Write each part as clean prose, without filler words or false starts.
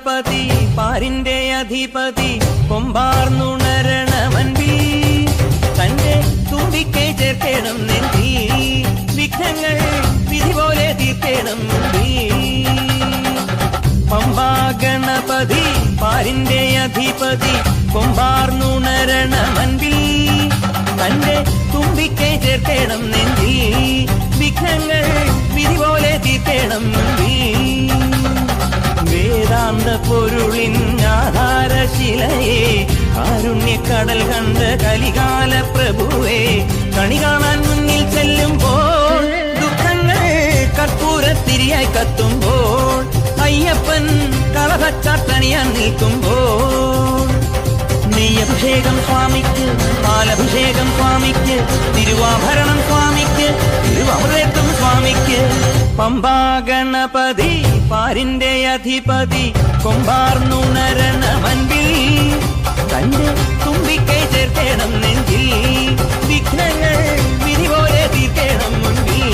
ഗണപതി പാരിന്റെ അധിപതി കൊമ്പാർന്നുണരണമൻപി തന്റെ തുമ്പിക്കൈ ചേർക്കണം നെഞ്ചി വിഘ്നങ്ങൾ വിധി പോലെ തീർക്കണം പമ്പാ ഗണപതി പാരിന്റെ അധിപതി കൊമ്പാർന്നുണരണമൻപി തന്റെ തുമ്പിക്കൈ ചേർക്കണം നെഞ്ചി വിഘ്നങ്ങൾ വിധി പോലെ തീർക്കണം വേദാന്ത പൊരുളിൻ ആധാരശിലയെ കാരുണ്യക്കടൽ കണ്ട് കലികാല പ്രഭുവേ കണി കാണാൻ മുന്നിൽ ചെല്ലുമ്പോൾ ദുഃഖങ്ങൾ കർപ്പൂരത്തിരിയായി കത്തുമ്പോൾ അയ്യപ്പൻ കളഭച്ചാട്ടണിയാൻ നിൽക്കുമ്പോൾ നെയ്യഭിഷേകം സ്വാമിക്ക് പാലഭിഷേകം സ്വാമിക്ക് തിരുവാഭരണം സ്വാമിക്ക് തിരുവമൃതം സ്വാമിക്ക് പമ്പാ ഗണപതി പാരിന്റെ അധിപതി കൊമ്പാർന്നുണരണമൻപിൽ തന്റെ തുമ്പിക്കൈ ചേർക്കണം നെഞ്ചിൽ വിഘ്നങ്ങൾ വിധി പോലെ തീർക്കണം മുൻപിൽ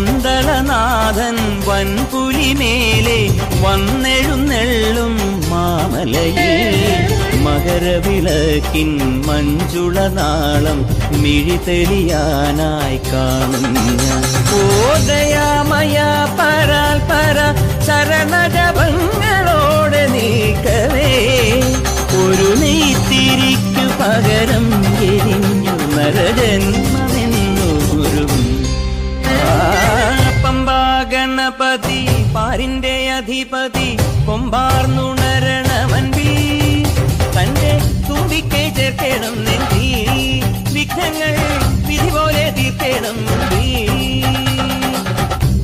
പന്തളനാഥൻ വൻപുലിമേലെ വന്നെഴുന്നെള്ളും മാമലയിൽ മകരവിളക്കിൻ മഞ്ജുളനാളം മിഴിതെളിയാനായി കാണുന്ന ഓദയാമയ പരാൽ പര ശരണജപങ്ങളോടെ നീക്കവേ ഒരു നെയ്ത്തിരിക്കു പകരം എരിഞ്ഞു നരജന്മമെന്നൊരു പമ്പാ ഗണപതി പാരിന്റെ അധിപതി കൊമ്പാർന്നുണരണമൻപി തന്റെ തുമ്പിക്കൈ ചേർക്കണം നെഞ്ചി വിഘ്നങ്ങൾ വിധി പോലെ തീർക്കണം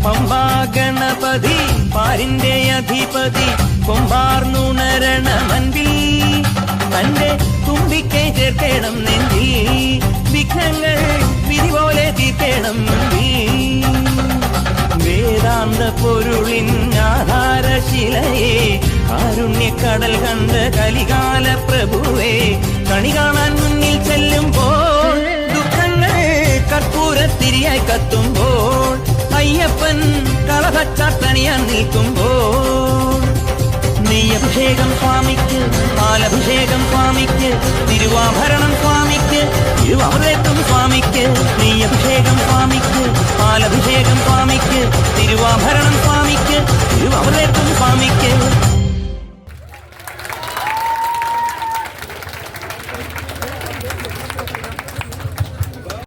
പമ്പാ ഗണപതി പാരിന്റെ അധിപതി കൊമ്പാർന്നുണരണമൻപിൽ തന്റെ തുമ്പിക്കൈ ചേർക്കണം നെഞ്ചി വിഘ്നങ്ങൾ വിധി പോലെ തീർക്കണം വേദാന്ത പൊരുളിൻ ആധാരശിലയെ കാരുണ്യക്കടൽ കണ്ട് കലികാല പ്രഭുവേ കണി കാണാൻ മുന്നിൽ ചെല്ലുമ്പോൾ ദുഃഖങ്ങൾ കർപ്പൂരത്തിരിയായി കത്തുമ്പോൾ അയ്യപ്പൻ കളഭച്ചാട്ടണിയാൻ നിൽക്കുമ്പോൾ നെയ്യഭിഷേകം സ്വാമിക്ക് പാലഭിഷേകം സ്വാമിക്ക് തിരുവാഭരണം സ്വാമിക്ക് തിരുവമൃതം സ്വാമിക്ക് നെയ്യഭിഷേകം സ്വാമിക്ക് പാലഭിഷേകം സ്വാമിക്ക് തിരുവാഭരണം സ്വാമിക്ക് തിരുവമൃതം സ്വാമിക്ക്